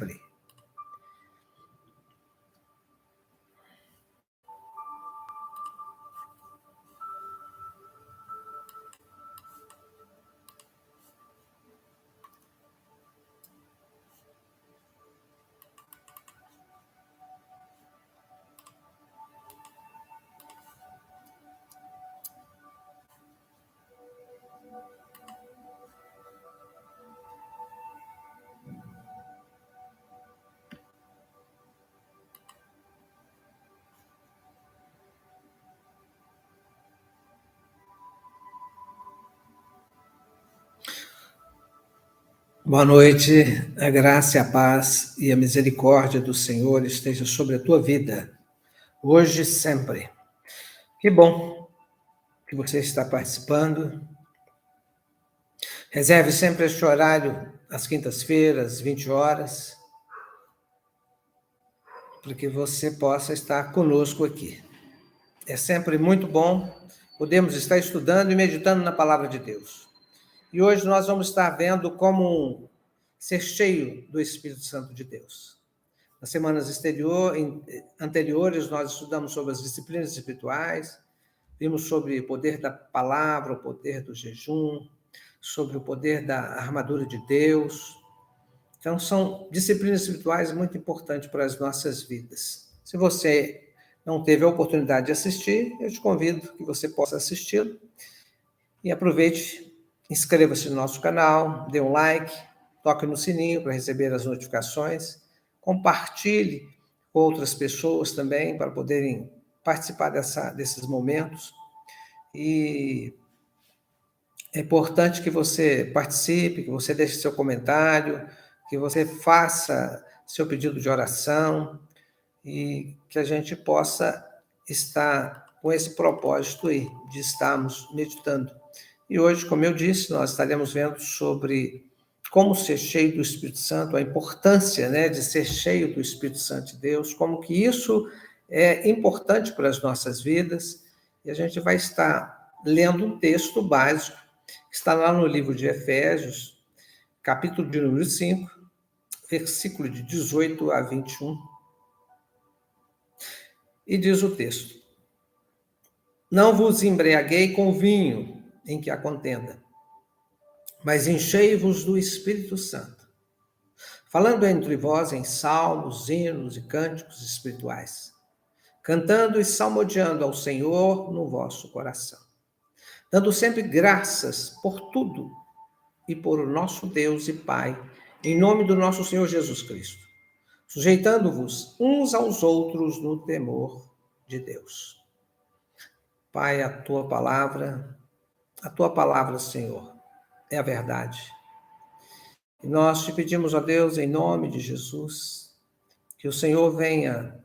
sempre. Boa noite, a graça, a paz e a misericórdia do Senhor esteja sobre a tua vida, hoje e sempre. Que bom que você está participando. Reserve sempre este horário, às quintas-feiras, 20 horas, para que você possa estar conosco aqui. É sempre muito bom podemos estar estudando e meditando na Palavra de Deus. E hoje nós vamos estar vendo como ser cheio do Espírito Santo de Deus. Nas semanas anteriores, nós estudamos sobre as disciplinas espirituais, vimos sobre o poder da palavra, o poder do jejum, sobre o poder da armadura de Deus. Então, são disciplinas espirituais muito importantes para as nossas vidas. Se você não teve a oportunidade de assistir, eu te convido que você possa assisti-lo. E aproveite, inscreva-se no nosso canal, dê um like, toque no sininho para receber as notificações, compartilhe com outras pessoas também para poderem participar desses momentos. E é importante que você participe, que você deixe seu comentário, que você faça seu pedido de oração e que a gente possa estar com esse propósito aí, de estarmos meditando. E hoje, como eu disse, nós estaremos vendo sobre como ser cheio do Espírito Santo, a importância, de ser cheio do Espírito Santo de Deus, como que isso é importante para as nossas vidas. E a gente vai estar lendo um texto básico, que está lá no livro de Efésios, capítulo de número 5, versículo de 18 a 21. E diz o texto: Não vos embriaguei com vinho em que há contenda, mas enchei-vos do Espírito Santo, falando entre vós em salmos, hinos e cânticos espirituais, cantando e salmodiando ao Senhor no vosso coração, dando sempre graças por tudo e por o nosso Deus e Pai, em nome do nosso Senhor Jesus Cristo, sujeitando-vos uns aos outros no temor de Deus. Pai, a tua palavra, Senhor, é a verdade. E nós te pedimos, ó Deus, em nome de Jesus, que o Senhor venha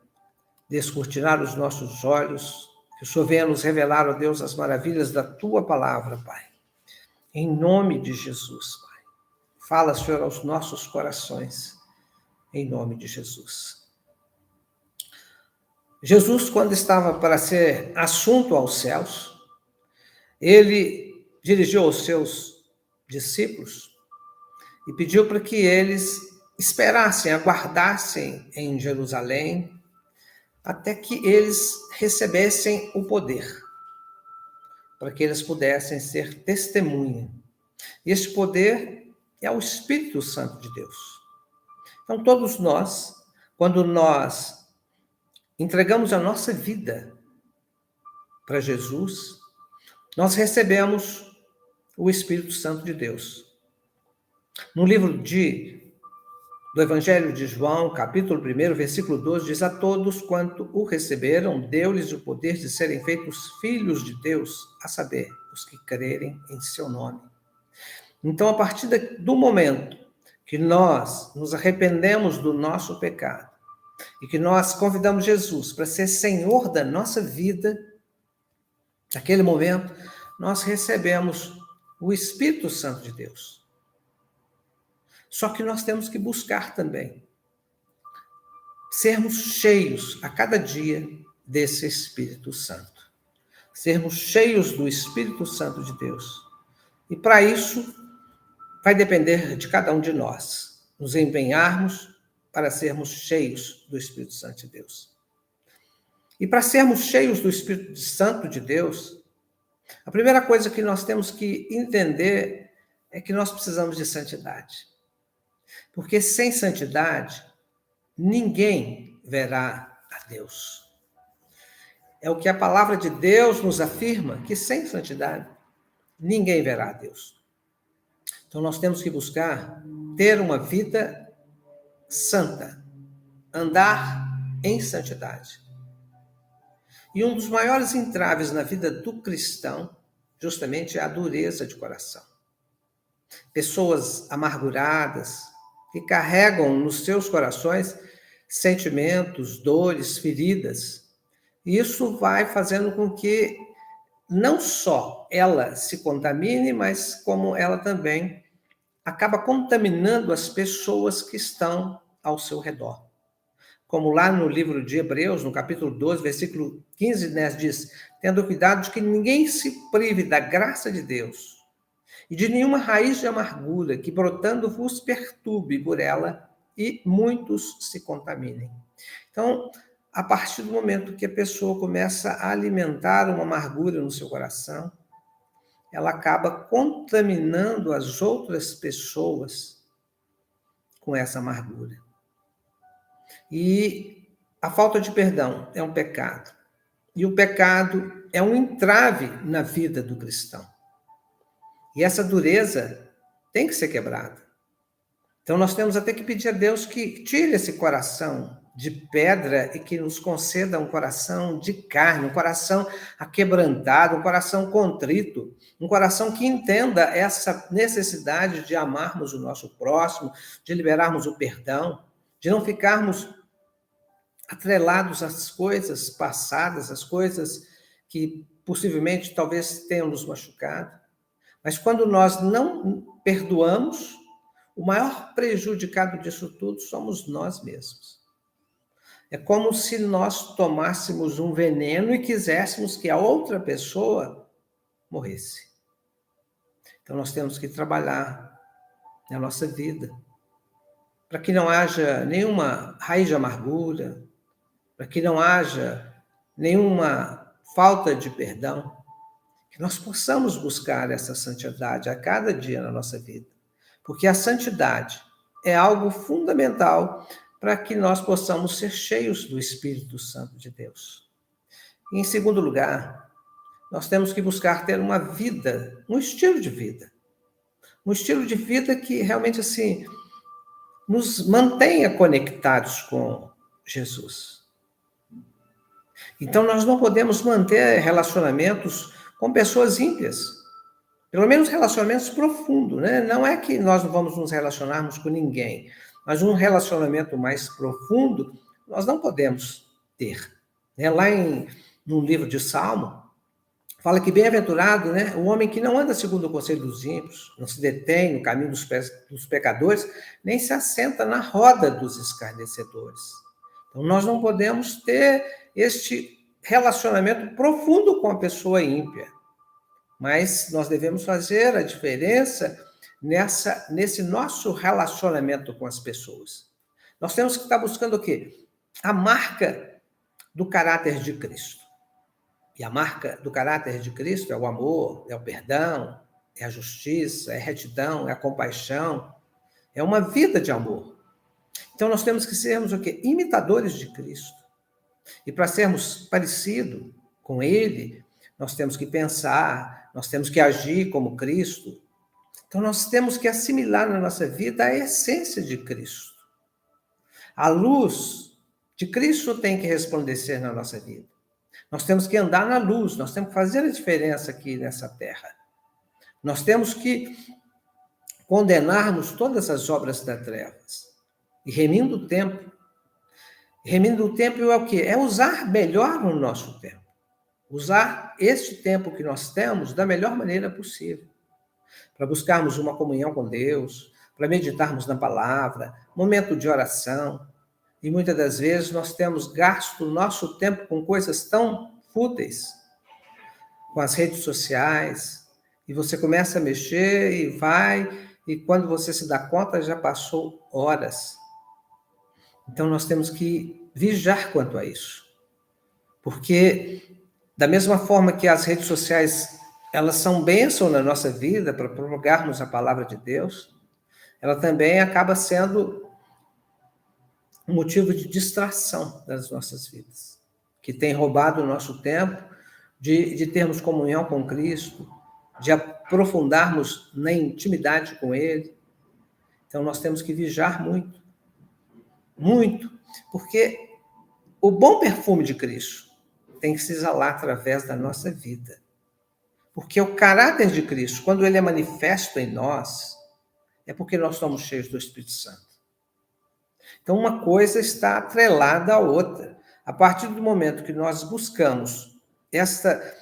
descortinar os nossos olhos, que o Senhor venha nos revelar, ó Deus, as maravilhas da tua palavra, Pai. Em nome de Jesus, Pai. Fala, Senhor, aos nossos corações, em nome de Jesus. Jesus, quando estava para ser assunto aos céus, ele dirigiu aos seus discípulos e pediu para que eles esperassem, aguardassem em Jerusalém, até que eles recebessem o poder, para que eles pudessem ser testemunha. E esse poder é o Espírito Santo de Deus. Então, todos nós, quando nós entregamos a nossa vida para Jesus, nós recebemos o Espírito Santo de Deus. No livro do Evangelho de João, capítulo 1, versículo 12, diz: A todos quanto o receberam, deu-lhes o poder de serem feitos filhos de Deus, a saber, os que crerem em seu nome. Então, a partir do momento que nós nos arrependemos do nosso pecado e que nós convidamos Jesus para ser Senhor da nossa vida, naquele momento, nós recebemos o Espírito Santo de Deus. Só que nós temos que buscar também sermos cheios a cada dia desse Espírito Santo. Sermos cheios do Espírito Santo de Deus. E para isso, vai depender de cada um de nós nos empenharmos para sermos cheios do Espírito Santo de Deus. E para sermos cheios do Espírito Santo de Deus, a primeira coisa que nós temos que entender é que nós precisamos de santidade. Porque sem santidade, ninguém verá a Deus. É o que a palavra de Deus nos afirma, que sem santidade, ninguém verá a Deus. Então nós temos que buscar ter uma vida santa, andar em santidade. E um dos maiores entraves na vida do cristão, justamente, é a dureza de coração. Pessoas amarguradas, que carregam nos seus corações sentimentos, dores, feridas. E isso vai fazendo com que não só ela se contamine, mas como ela também acaba contaminando as pessoas que estão ao seu redor. Como lá no livro de Hebreus, no capítulo 12, versículo 15, né, diz: tendo cuidado de que ninguém se prive da graça de Deus e de nenhuma raiz de amargura que brotando vos perturbe por ela e muitos se contaminem. Então, a partir do momento que a pessoa começa a alimentar uma amargura no seu coração, ela acaba contaminando as outras pessoas com essa amargura. E a falta de perdão é um pecado. E o pecado é um entrave na vida do cristão. E essa dureza tem que ser quebrada. Então nós temos até que pedir a Deus que tire esse coração de pedra e que nos conceda um coração de carne, um coração aquebrantado, um coração contrito, um coração que entenda essa necessidade de amarmos o nosso próximo, de liberarmos o perdão, de não ficarmos atrelados às coisas passadas, às coisas que possivelmente talvez tenham nos machucado. Mas quando nós não perdoamos, o maior prejudicado disso tudo somos nós mesmos. É como se nós tomássemos um veneno e quiséssemos que a outra pessoa morresse. Então nós temos que trabalhar na nossa vida para que não haja nenhuma raiz de amargura, para que não haja nenhuma falta de perdão, que nós possamos buscar essa santidade a cada dia na nossa vida. Porque a santidade é algo fundamental para que nós possamos ser cheios do Espírito Santo de Deus. E, em segundo lugar, nós temos que buscar ter uma vida, um estilo de vida. Um estilo de vida que realmente, assim, nos mantenha conectados com Jesus. Então, nós não podemos manter relacionamentos com pessoas ímpias. Pelo menos relacionamentos profundos, né? Não é que nós não vamos nos relacionarmos com ninguém, mas um relacionamento mais profundo nós não podemos ter. Lá no livro de Salmo, fala que bem-aventurado, né, o homem que não anda segundo o conselho dos ímpios, não se detém no caminho dos pecadores, nem se assenta na roda dos escarnecedores. Então, nós não podemos ter este relacionamento profundo com a pessoa ímpia, mas nós devemos fazer a diferença nesse nosso relacionamento com as pessoas. Nós temos que estar buscando o quê? A marca do caráter de Cristo. E a marca do caráter de Cristo é o amor, é o perdão, é a justiça, é a retidão, é a compaixão, é uma vida de amor. Então nós temos que sermos o quê? Imitadores de Cristo. E para sermos parecidos com Ele, nós temos que pensar, nós temos que agir como Cristo. Então nós temos que assimilar na nossa vida a essência de Cristo. A luz de Cristo tem que resplandecer na nossa vida. Nós temos que andar na luz, nós temos que fazer a diferença aqui nessa terra. Nós temos que condenarmos todas as obras das trevas e remindo o tempo. Remindo o tempo é o quê? É usar melhor o nosso tempo. Usar este tempo que nós temos da melhor maneira possível. Para buscarmos uma comunhão com Deus, para meditarmos na palavra, momento de oração. E muitas das vezes nós temos gasto o nosso tempo com coisas tão fúteis, com as redes sociais, e você começa a mexer e vai, e quando você se dá conta já passou horas. Então, nós temos que vigiar quanto a isso. Porque, da mesma forma que as redes sociais, elas são bênção na nossa vida para propagarmos a palavra de Deus, ela também acaba sendo um motivo de distração das nossas vidas, que tem roubado o nosso tempo de termos comunhão com Cristo, de aprofundarmos na intimidade com Ele. Então, nós temos que vigiar muito, muito, porque o bom perfume de Cristo tem que se exalar através da nossa vida. Porque o caráter de Cristo, quando ele é manifesto em nós, é porque nós somos cheios do Espírito Santo. Então, uma coisa está atrelada à outra. A partir do momento que nós buscamos essa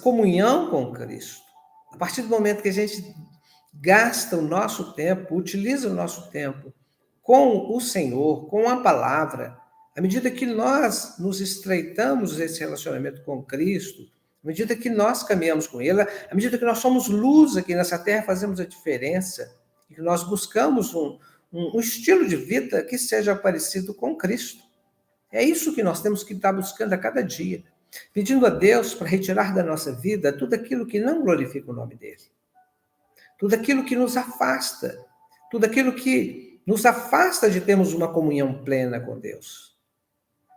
comunhão com Cristo, a partir do momento que a gente gasta o nosso tempo, utiliza o nosso tempo com o Senhor, com a palavra, à medida que nós nos estreitamos esse relacionamento com Cristo, à medida que nós caminhamos com Ele, à medida que nós somos luz aqui nessa terra, fazemos a diferença, e que nós buscamos um estilo de vida que seja parecido com Cristo. É isso que nós temos que estar buscando a cada dia, pedindo a Deus para retirar da nossa vida tudo aquilo que não glorifica o nome dEle, tudo aquilo que nos afasta, tudo aquilo que nos afasta de termos uma comunhão plena com Deus.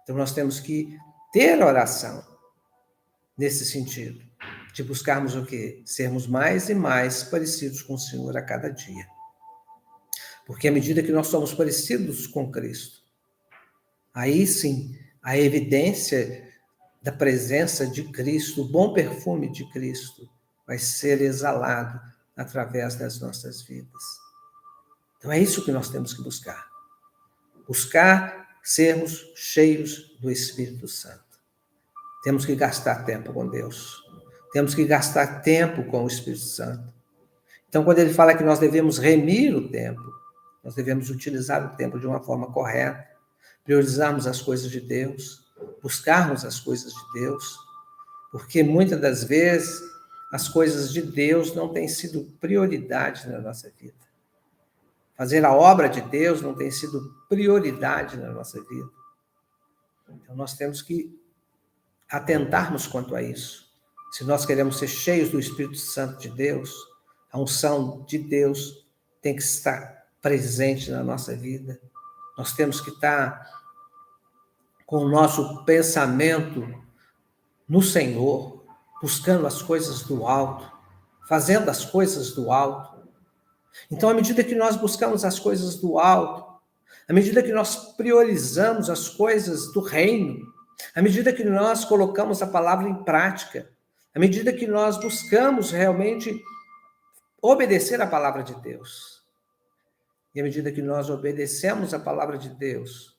Então, nós temos que ter oração nesse sentido, de buscarmos o quê? Sermos mais e mais parecidos com o Senhor a cada dia. Porque à medida que nós somos parecidos com Cristo, aí sim, a evidência da presença de Cristo, o bom perfume de Cristo, vai ser exalado através das nossas vidas. Então é isso que nós temos que buscar. Buscar sermos cheios do Espírito Santo. Temos que gastar tempo com Deus. Temos que gastar tempo com o Espírito Santo. Então, quando ele fala que nós devemos remir o tempo, nós devemos utilizar o tempo de uma forma correta, priorizarmos as coisas de Deus, buscarmos as coisas de Deus, porque muitas das vezes as coisas de Deus não têm sido prioridade na nossa vida. Fazer a obra de Deus não tem sido prioridade na nossa vida. Então, nós temos que atentarmos quanto a isso. Se nós queremos ser cheios do Espírito Santo de Deus, a unção de Deus tem que estar presente na nossa vida. Nós temos que estar com o nosso pensamento no Senhor, buscando as coisas do alto, fazendo as coisas do alto. Então, à medida que nós buscamos as coisas do alto, à medida que nós priorizamos as coisas do reino, à medida que nós colocamos a palavra em prática, à medida que nós buscamos realmente obedecer a palavra de Deus, e à medida que nós obedecemos a palavra de Deus,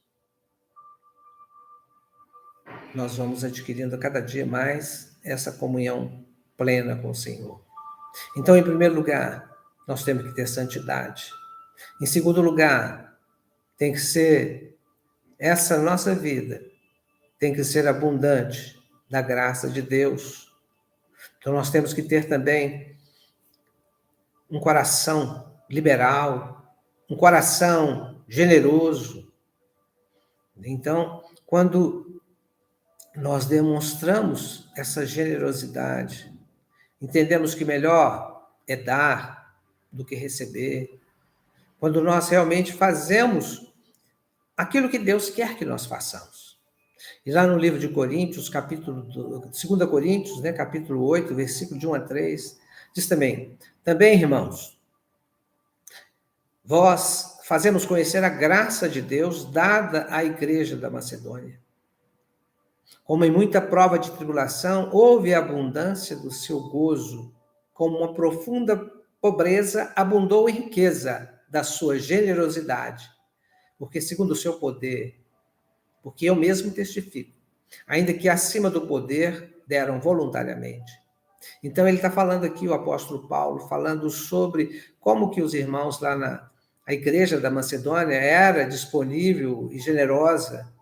nós vamos adquirindo cada dia mais essa comunhão plena com o Senhor. Então, em primeiro lugar, nós temos que ter santidade. Em segundo lugar, tem que ser essa nossa vida, tem que ser abundante da graça de Deus. Então, nós temos que ter também um coração liberal, um coração generoso. Então, quando nós demonstramos essa generosidade, entendemos que melhor é dar do que receber. Quando nós realmente fazemos aquilo que Deus quer que nós façamos. E lá no livro de Coríntios, 2 Coríntios, capítulo 8, versículo de 1 a 3, diz também, irmãos, vós fazemos conhecer a graça de Deus dada à igreja da Macedônia. Como em muita prova de tribulação, houve abundância do seu gozo, como uma profunda pobreza abundou em riqueza da sua generosidade, porque segundo o seu poder, porque eu mesmo testifico, ainda que acima do poder deram voluntariamente. Então ele está falando aqui, o apóstolo Paulo, falando sobre como que os irmãos lá na igreja da Macedônia era disponível e generosa,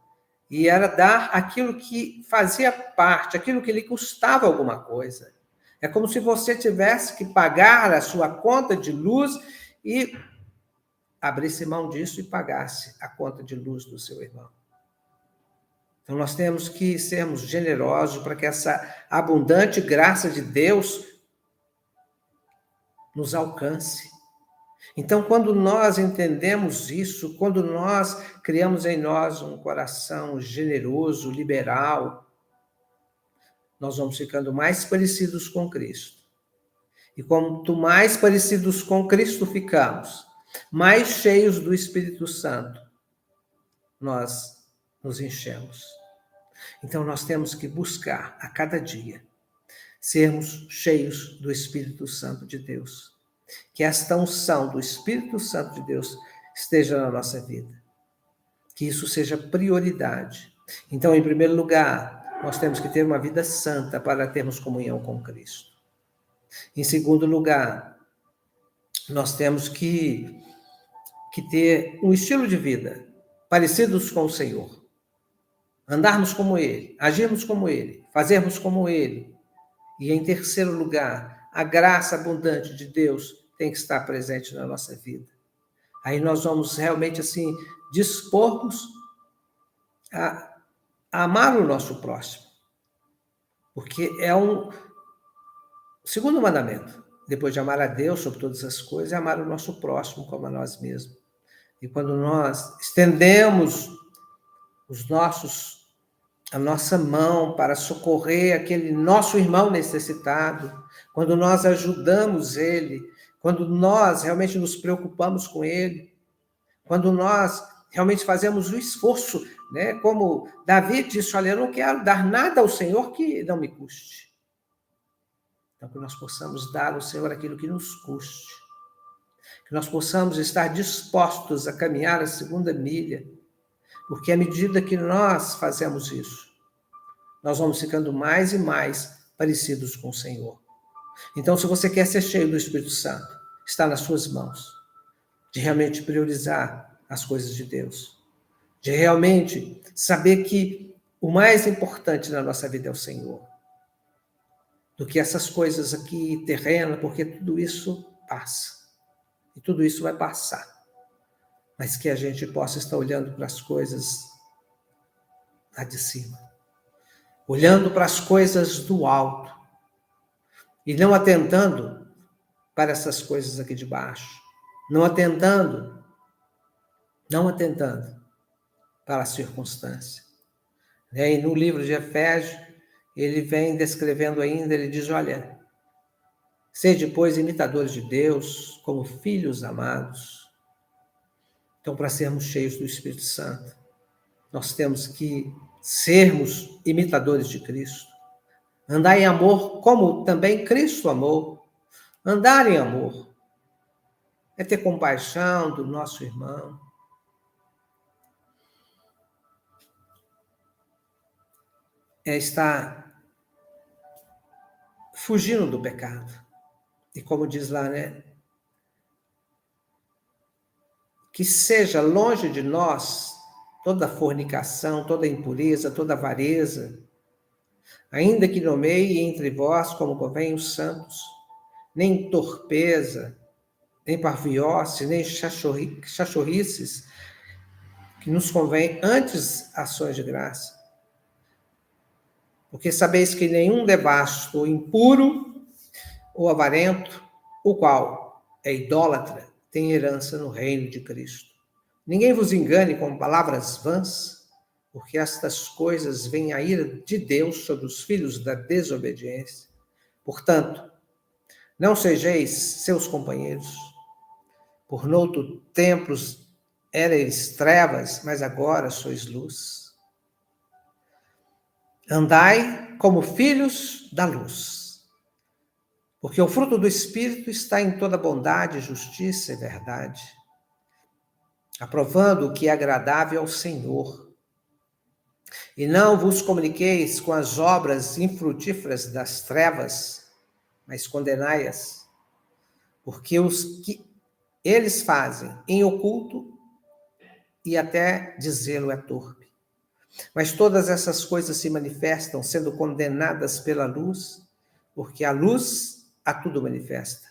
e era dar aquilo que fazia parte, aquilo que lhe custava alguma coisa. É como se você tivesse que pagar a sua conta de luz e abrisse mão disso e pagasse a conta de luz do seu irmão. Então, nós temos que sermos generosos para que essa abundante graça de Deus nos alcance. Então, quando nós entendemos isso, quando nós criamos em nós um coração generoso, liberal, nós vamos ficando mais parecidos com Cristo. E quanto mais parecidos com Cristo ficamos, mais cheios do Espírito Santo, nós nos enchemos. Então, nós temos que buscar a cada dia sermos cheios do Espírito Santo de Deus. Que esta unção do Espírito Santo de Deus esteja na nossa vida. Que isso seja prioridade. Então, em primeiro lugar, nós temos que ter uma vida santa para termos comunhão com Cristo. Em segundo lugar, nós temos que ter um estilo de vida parecidos com o Senhor. Andarmos como Ele, agirmos como Ele, fazermos como Ele. E em terceiro lugar, a graça abundante de Deus tem que estar presente na nossa vida. Aí nós vamos realmente assim dispor-nos a amar o nosso próximo. Porque é um segundo mandamento. Depois de amar a Deus sobre todas as coisas, é amar o nosso próximo como a nós mesmos. E quando nós estendemos a nossa mão para socorrer aquele nosso irmão necessitado, quando nós ajudamos ele, quando nós realmente nos preocupamos com ele, quando nós realmente fazemos o esforço, né? Como Davi disse, olha, eu não quero dar nada ao Senhor que não me custe. Então, que nós possamos dar ao Senhor aquilo que nos custe, que nós possamos estar dispostos a caminhar a segunda milha, porque à medida que nós fazemos isso, nós vamos ficando mais e mais parecidos com o Senhor. Então, se você quer ser cheio do Espírito Santo, está nas suas mãos, de realmente priorizar as coisas de Deus, de realmente saber que o mais importante na nossa vida é o Senhor, do que essas coisas aqui terrenas, porque tudo isso passa, e tudo isso vai passar. Mas que a gente possa estar olhando para as coisas lá de cima, olhando para as coisas do alto, e não atentando para essas coisas aqui de baixo, não atentando para a circunstância. E no livro de Efésios, ele vem descrevendo ainda, ele diz, olha, sede, pois, imitadores de Deus, como filhos amados. Então, para sermos cheios do Espírito Santo, nós temos que sermos imitadores de Cristo. Andar em amor como também Cristo amou. Andar em amor é ter compaixão do nosso irmão. É estar fugindo do pecado. E como diz lá, né? Que seja longe de nós toda fornicação, toda impureza, toda avareza, ainda que nomeie entre vós como convém os santos, nem torpeza, nem parviose, nem chachorrices, que nos convém antes ações de graça. Porque sabeis que nenhum devasto ou impuro ou avarento, o qual é idólatra, tem herança no reino de Cristo. Ninguém vos engane com palavras vãs, porque estas coisas vêm a ira de Deus sobre os filhos da desobediência. Portanto, não sejais seus companheiros, por noutro tempos éreis trevas, mas agora sois luz. Andai como filhos da luz, porque o fruto do Espírito está em toda bondade, justiça e verdade, aprovando o que é agradável ao Senhor. E não vos comuniqueis com as obras infrutíferas das trevas, mas condenai-as, porque os que eles fazem em oculto, e até dizê-lo é torpe. Mas todas essas coisas se manifestam sendo condenadas pela luz, porque a luz a tudo manifesta.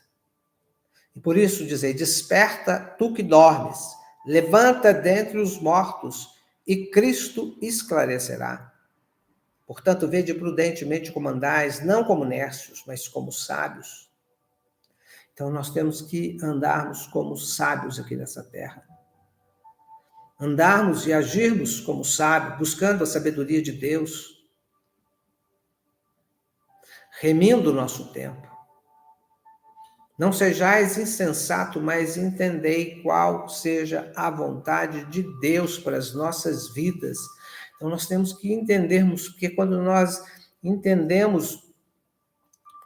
E por isso dizei, desperta tu que dormes, levanta dentre os mortos, e Cristo esclarecerá. Portanto, vede prudentemente como andais, não como nércios, mas como sábios. Então, nós temos que andarmos como sábios aqui nessa terra. Andarmos e agirmos como sábios, buscando a sabedoria de Deus, remindo o nosso tempo. Não sejais insensato, mas entendei qual seja a vontade de Deus para as nossas vidas. Então, nós temos que entendermos, porque quando nós entendemos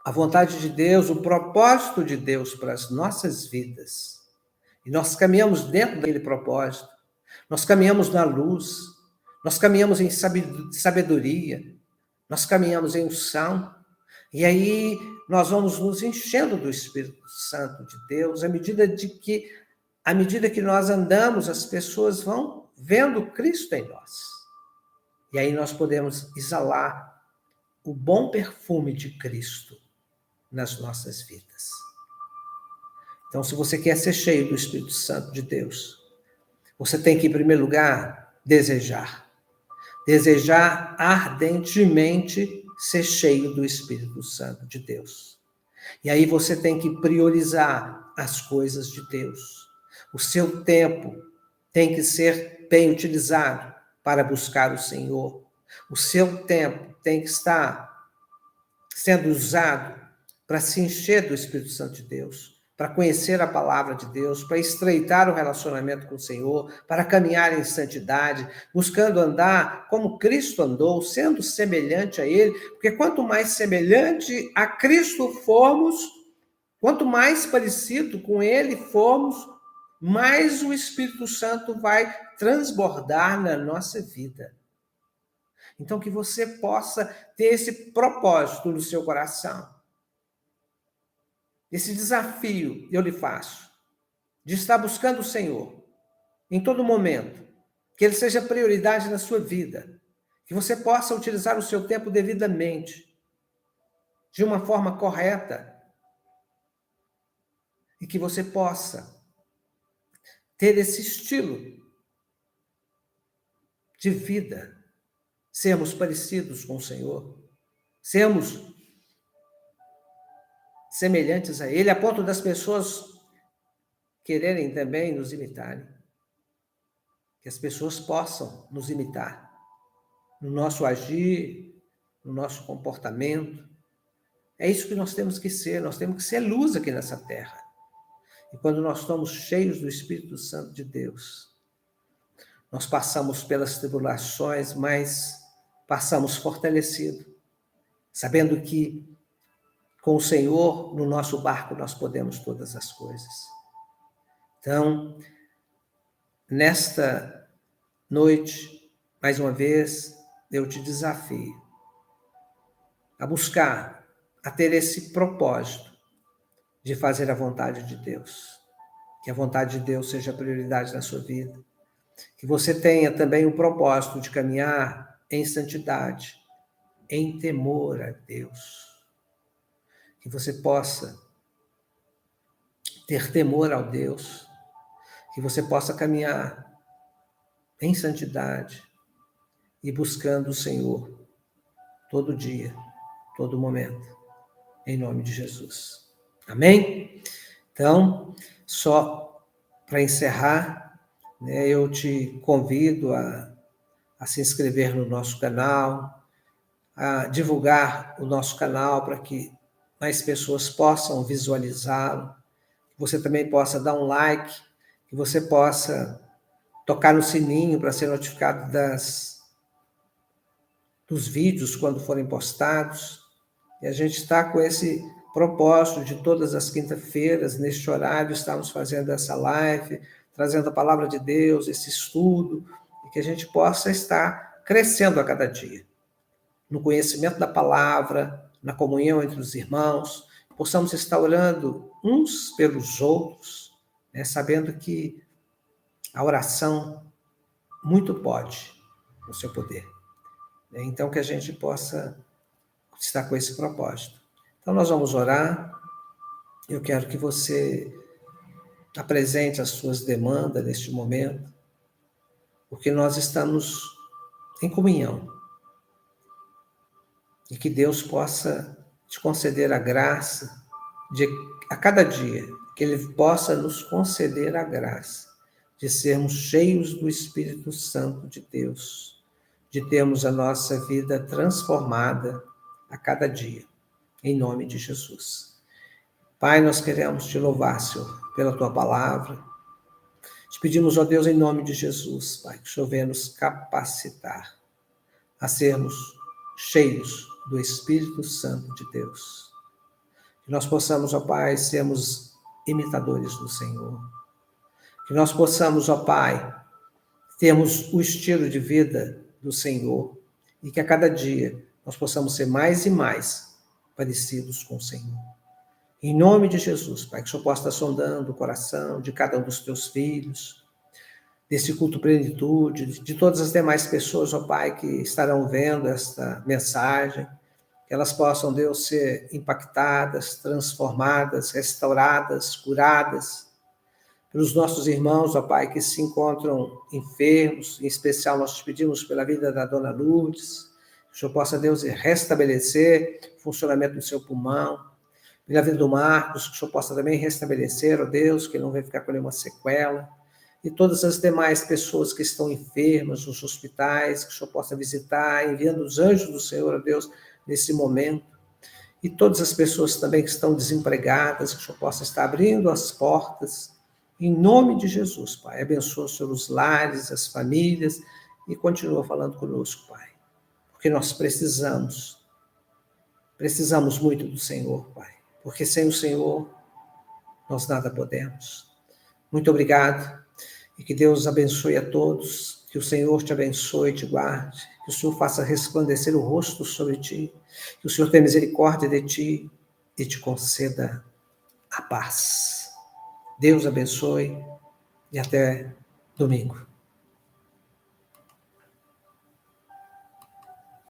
a vontade de Deus, o propósito de Deus para as nossas vidas, e nós caminhamos dentro daquele propósito, nós caminhamos na luz, nós caminhamos em sabedoria, nós caminhamos em unção, e aí nós vamos nos enchendo do Espírito Santo de Deus, à medida que nós andamos, as pessoas vão vendo Cristo em nós. E aí nós podemos exalar o bom perfume de Cristo nas nossas vidas. Então, se você quer ser cheio do Espírito Santo de Deus, você tem que, em primeiro lugar, desejar ardentemente ser cheio do Espírito Santo de Deus. E aí você tem que priorizar as coisas de Deus. O seu tempo tem que ser bem utilizado para buscar o Senhor. O seu tempo tem que estar sendo usado para se encher do Espírito Santo de Deus, para conhecer a palavra de Deus, para estreitar o relacionamento com o Senhor, para caminhar em santidade, buscando andar como Cristo andou, sendo semelhante a Ele, porque quanto mais semelhante a Cristo formos, quanto mais parecido com Ele formos, mais o Espírito Santo vai transbordar na nossa vida. Então, que você possa ter esse propósito no seu coração. Esse desafio eu lhe faço, de estar buscando o Senhor em todo momento, que Ele seja prioridade na sua vida, que você possa utilizar o seu tempo devidamente, de uma forma correta, e que você possa ter esse estilo de vida, sermos parecidos com o Senhor, sermos semelhantes a Ele, a ponto das pessoas quererem também nos imitarem. Que as pessoas possam nos imitar no nosso agir, no nosso comportamento. É isso que nós temos que ser luz aqui nessa terra. E quando nós estamos cheios do Espírito Santo de Deus, nós passamos pelas tribulações, mas passamos fortalecidos, sabendo que com o Senhor no nosso barco nós podemos todas as coisas. Então, nesta noite, mais uma vez, eu te desafio a buscar, a ter esse propósito de fazer a vontade de Deus. Que a vontade de Deus seja a prioridade na sua vida. Que você tenha também o propósito de caminhar em santidade, em temor a Deus. Que você possa ter temor ao Deus, que você possa caminhar em santidade e buscando o Senhor todo dia, todo momento, em nome de Jesus. Amém? Então, só para encerrar, eu te convido a se inscrever no nosso canal, a divulgar o nosso canal para que mais pessoas possam visualizá-lo, que você também possa dar um like, que você possa tocar no sininho para ser notificado dos vídeos quando forem postados. E a gente está com esse propósito de todas as quintas-feiras, neste horário, estamos fazendo essa live, trazendo a palavra de Deus, esse estudo, e que a gente possa estar crescendo a cada dia, no conhecimento da palavra, na comunhão entre os irmãos, possamos estar orando uns pelos outros, sabendo que a oração muito pode no seu poder. Então, que a gente possa estar com esse propósito. Então, nós vamos orar. Eu quero que você apresente as suas demandas neste momento, porque nós estamos em comunhão. E que Deus possa te conceder a graça a cada dia, que Ele possa nos conceder a graça de sermos cheios do Espírito Santo de Deus, de termos a nossa vida transformada a cada dia, em nome de Jesus. Pai, nós queremos te louvar, Senhor, pela tua palavra. Te pedimos, ó Deus, em nome de Jesus, Pai, que o Senhor venha nos capacitar a sermos cheios do Espírito Santo de Deus. Que nós possamos, ó Pai, sermos imitadores do Senhor. Que nós possamos, ó Pai, termos o estilo de vida do Senhor e que a cada dia nós possamos ser mais e mais parecidos com o Senhor. Em nome de Jesus, Pai, que o Senhor possa estar sondando o coração de cada um dos teus filhos, desse culto plenitude, de todas as demais pessoas, ó Pai, que estarão vendo esta mensagem, que elas possam, Deus, ser impactadas, transformadas, restauradas, curadas, pelos nossos irmãos, ó Pai, que se encontram enfermos, em especial nós te pedimos pela vida da dona Lourdes, que o Senhor possa, Deus, restabelecer o funcionamento do seu pulmão, pela vida do Marcos, que o Senhor possa também restabelecer, ó Deus, que ele não vai ficar com nenhuma sequela, e todas as demais pessoas que estão enfermas nos hospitais, que o Senhor possa visitar, enviando os anjos do Senhor, ó Deus, nesse momento, e todas as pessoas também que estão desempregadas, que o Senhor possa estar abrindo as portas, em nome de Jesus, Pai. Abençoa, Senhor, os lares, as famílias, e continua falando conosco, Pai, porque nós precisamos muito do Senhor, Pai, porque sem o Senhor nós nada podemos. Muito obrigado. E que Deus abençoe a todos, que o Senhor te abençoe e te guarde, que o Senhor faça resplandecer o rosto sobre ti, que o Senhor tenha misericórdia de ti e te conceda a paz. Deus abençoe e até domingo.